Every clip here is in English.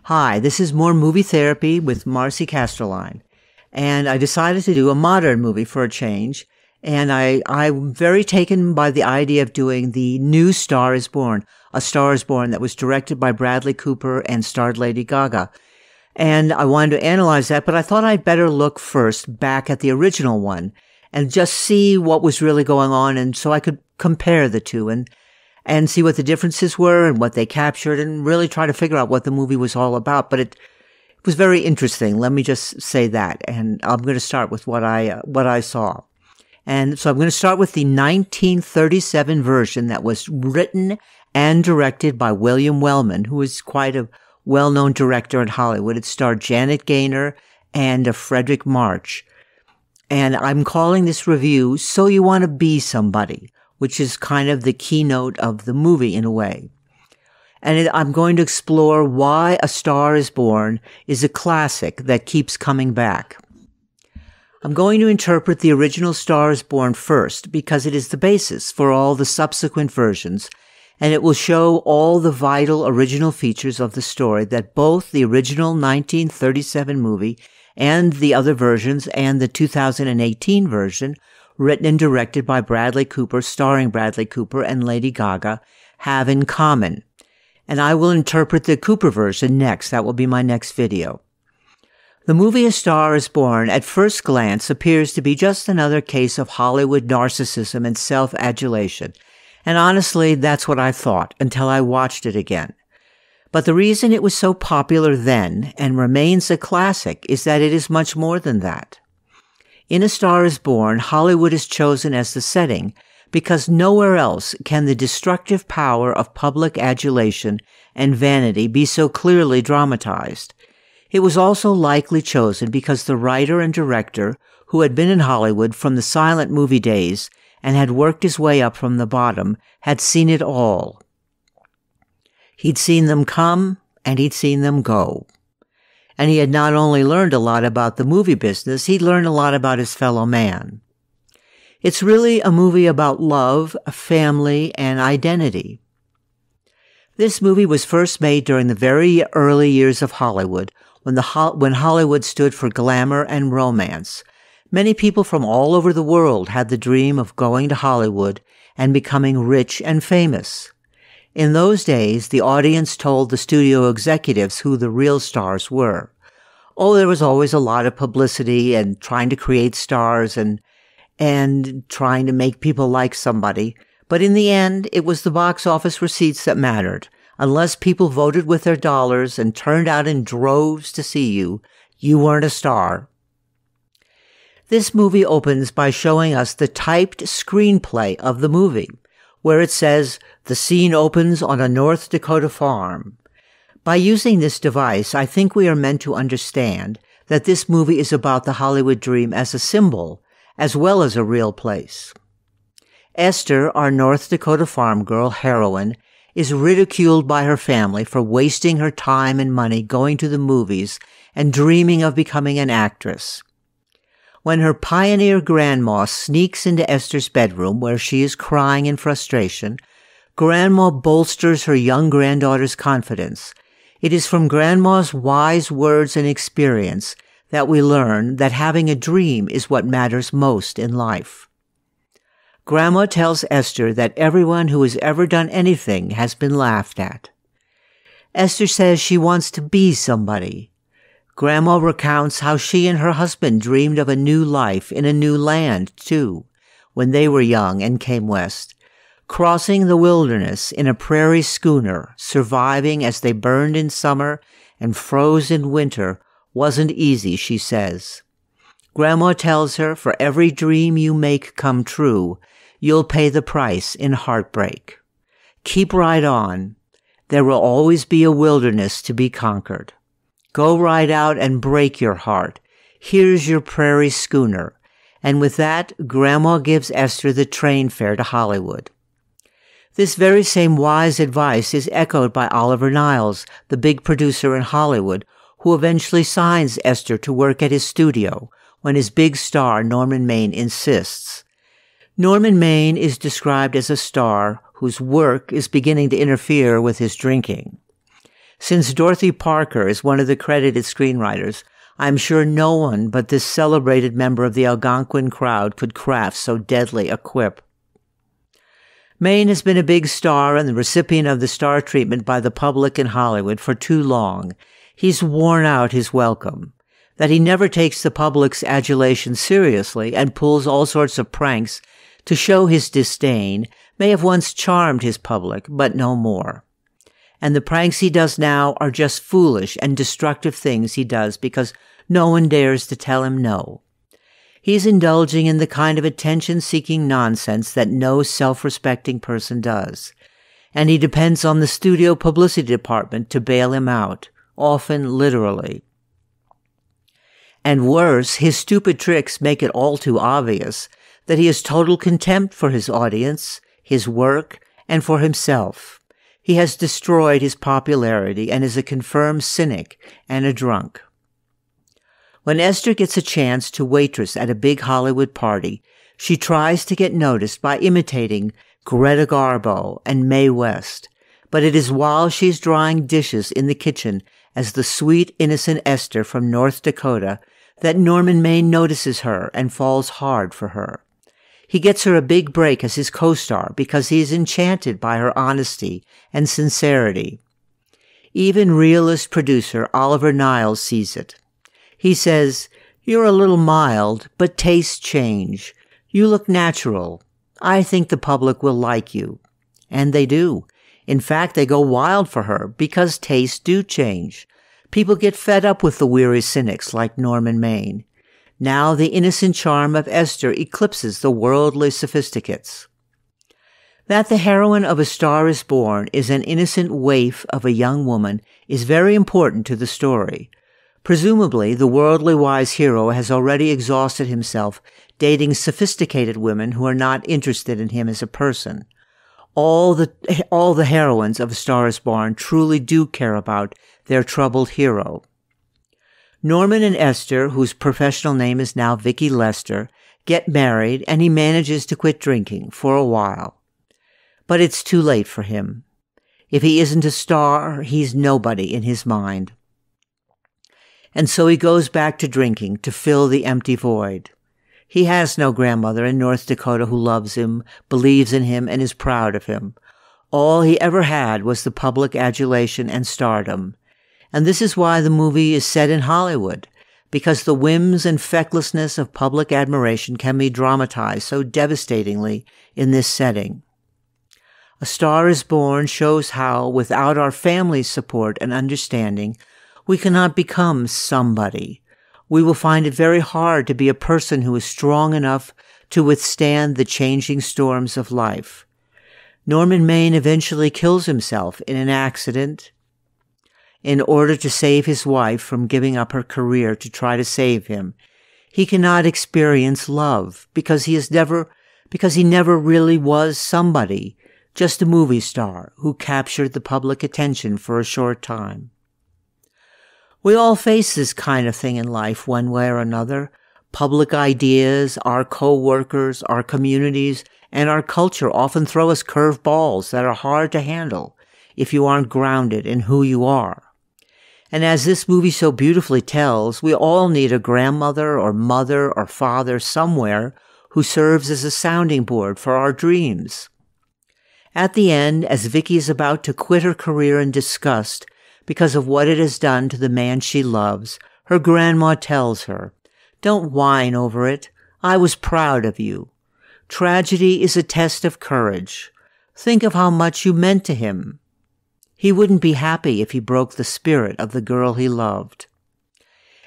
Hi, this is More Movie Therapy with Marcy Casterline. And I decided to do a modern movie for a change. And I'm very taken by the idea of doing the new Star is Born, A Star is Born that was directed by Bradley Cooper and starred Lady Gaga. And I wanted to analyze that, but I thought I'd better look first back at the original one and just see what was really going on, and so I could compare the two and see what the differences were and what they captured and really try to figure out what the movie was all about. But it was very interesting. Let me just say that. And I'm going to start with what I saw. And so I'm going to start with the 1937 version that was written and directed by William Wellman, who is quite a well-known director in Hollywood. It starred Janet Gaynor and Frederick March. And I'm calling this review So You Want to Be Somebody, which is kind of the keynote of the movie in a way. And I'm going to explore why A Star is Born is a classic that keeps coming back. I'm going to interpret the original Star is Born first because it is the basis for all the subsequent versions, and it will show all the vital original features of the story that both the original 1937 movie and the other versions and the 2018 version, written and directed by Bradley Cooper, starring Bradley Cooper and Lady Gaga, have in common. And I will interpret the Cooper version next. That will be my next video. The movie A Star is Born at first glance appears to be just another case of Hollywood narcissism and self-adulation. And honestly, that's what I thought until I watched it again. But the reason it was so popular then and remains a classic is that it is much more than that. In A Star is Born, Hollywood is chosen as the setting because nowhere else can the destructive power of public adulation and vanity be so clearly dramatized. It was also likely chosen because the writer and director, who had been in Hollywood from the silent movie days and had worked his way up from the bottom, had seen it all. He'd seen them come and he'd seen them go. And he had not only learned a lot about the movie business, he'd learned a lot about his fellow man. It's really a movie about love, family, and identity. This movie was first made during the very early years of Hollywood, when Hollywood stood for glamour and romance. Many people from all over the world had the dream of going to Hollywood and becoming rich and famous. In those days, the audience told the studio executives who the real stars were. Oh, there was always a lot of publicity and trying to create stars and trying to make people like somebody. But in the end, it was the box office receipts that mattered. Unless people voted with their dollars and turned out in droves to see you, you weren't a star. This movie opens by showing us the typed screenplay of the movie, where it says, "The scene opens on a North Dakota farm." By using this device, I think we are meant to understand that this movie is about the Hollywood dream as a symbol, as well as a real place. Esther, our North Dakota farm girl heroine, is ridiculed by her family for wasting her time and money going to the movies and dreaming of becoming an actress. When her pioneer grandma sneaks into Esther's bedroom where she is crying in frustration, Grandma bolsters her young granddaughter's confidence. It is from Grandma's wise words and experience that we learn that having a dream is what matters most in life. Grandma tells Esther that everyone who has ever done anything has been laughed at. Esther says she wants to be somebody. Grandma recounts how she and her husband dreamed of a new life in a new land, too, when they were young and came west, crossing the wilderness in a prairie schooner, surviving as they burned in summer and froze in winter, wasn't easy, she says. Grandma tells her, for every dream you make come true, you'll pay the price in heartbreak. Keep right on. There will always be a wilderness to be conquered. Go right out and break your heart. Here's your prairie schooner. And with that, Grandma gives Esther the train fare to Hollywood. This very same wise advice is echoed by Oliver Niles, the big producer in Hollywood, who eventually signs Esther to work at his studio when his big star, Norman Maine, insists. Norman Maine is described as a star whose work is beginning to interfere with his drinking. Since Dorothy Parker is one of the credited screenwriters, I'm sure no one but this celebrated member of the Algonquin crowd could craft so deadly a quip. Mayne has been a big star and the recipient of the star treatment by the public in Hollywood for too long. He's worn out his welcome. That he never takes the public's adulation seriously and pulls all sorts of pranks to show his disdain may have once charmed his public, but no more. And the pranks he does now are just foolish and destructive things he does because no one dares to tell him no. He's indulging in the kind of attention-seeking nonsense that no self-respecting person does. And he depends on the studio publicity department to bail him out, often literally. And worse, his stupid tricks make it all too obvious that he has total contempt for his audience, his work, and for himself. He has destroyed his popularity and is a confirmed cynic and a drunk. When Esther gets a chance to waitress at a big Hollywood party, she tries to get noticed by imitating Greta Garbo and Mae West, but it is while she's drying dishes in the kitchen as the sweet, innocent Esther from North Dakota that Norman Mayne notices her and falls hard for her. He gets her a big break as his co-star because he is enchanted by her honesty and sincerity. Even realist producer Oliver Niles sees it. He says, "You're a little mild, but tastes change. You look natural. I think the public will like you." And they do. In fact, they go wild for her because tastes do change. People get fed up with the weary cynics like Norman Mayne. Now the innocent charm of Esther eclipses the worldly sophisticates. That the heroine of A Star is Born is an innocent waif of a young woman is very important to the story. Presumably, the worldly wise hero has already exhausted himself dating sophisticated women who are not interested in him as a person. All the heroines of A Star is Born truly do care about their troubled hero. Norman and Esther, whose professional name is now Vicki Lester, get married and he manages to quit drinking for a while. But it's too late for him. If he isn't a star, he's nobody in his mind. And so he goes back to drinking to fill the empty void. He has no grandmother in North Dakota who loves him, believes in him, and is proud of him. All he ever had was the public adulation and stardom. And this is why the movie is set in Hollywood, because the whims and fecklessness of public admiration can be dramatized so devastatingly in this setting. A Star is Born shows how, without our family's support and understanding, we cannot become somebody. We will find it very hard to be a person who is strong enough to withstand the changing storms of life. Norman Mayne eventually kills himself in an accident in order to save his wife from giving up her career to try to save him. He cannot experience love because he never really was somebody, just a movie star who captured the public attention for a short time. We all face this kind of thing in life one way or another. Public ideas, our co-workers, our communities, and our culture often throw us curveballs that are hard to handle if you aren't grounded in who you are. And as this movie so beautifully tells, we all need a grandmother or mother or father somewhere who serves as a sounding board for our dreams. At the end, as Vicki is about to quit her career in disgust, because of what it has done to the man she loves, her grandma tells her, "Don't whine over it. I was proud of you. Tragedy is a test of courage. Think of how much you meant to him. He wouldn't be happy if he broke the spirit of the girl he loved."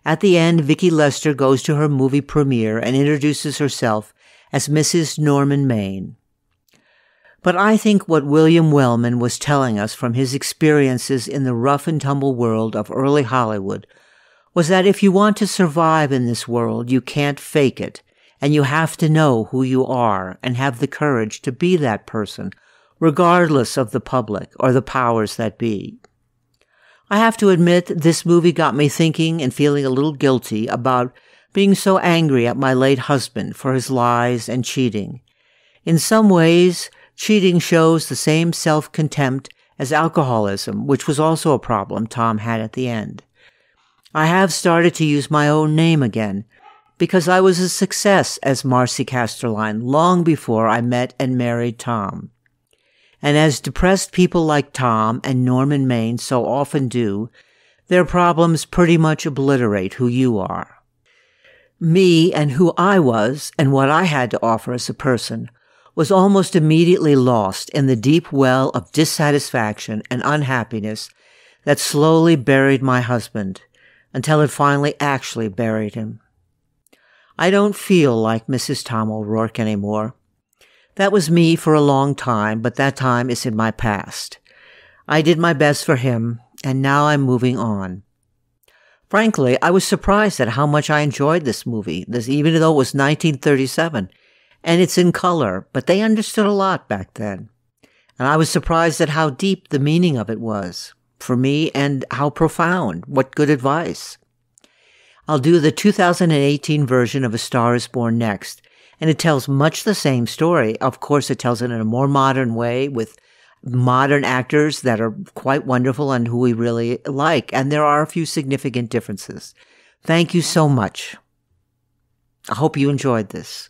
At the end, Vicki Lester goes to her movie premiere and introduces herself as Mrs. Norman Mayne. But I think what William Wellman was telling us from his experiences in the rough and tumble world of early Hollywood was that if you want to survive in this world, you can't fake it, and you have to know who you are and have the courage to be that person, regardless of the public or the powers that be. I have to admit this movie got me thinking and feeling a little guilty about being so angry at my late husband for his lies and cheating. In some ways, cheating shows the same self-contempt as alcoholism, which was also a problem Tom had at the end. I have started to use my own name again, because I was a success as Marcy Casterline long before I met and married Tom. And as depressed people like Tom and Norman Maine so often do, their problems pretty much obliterate who you are. Me and who I was and what I had to offer as a person was almost immediately lost in the deep well of dissatisfaction and unhappiness that slowly buried my husband until it finally actually buried him. I don't feel like Mrs. Tom O'Rourke anymore. That was me for a long time, but that time is in my past. I did my best for him, and now I'm moving on. Frankly, I was surprised at how much I enjoyed this movie, even though it was 1937, and it's in color, but they understood a lot back then. And I was surprised at how deep the meaning of it was, for me, and how profound. What good advice. I'll do the 2018 version of A Star is Born next, and it tells much the same story. Of course, it tells it in a more modern way with modern actors that are quite wonderful and who we really like, and there are a few significant differences. Thank you so much. I hope you enjoyed this.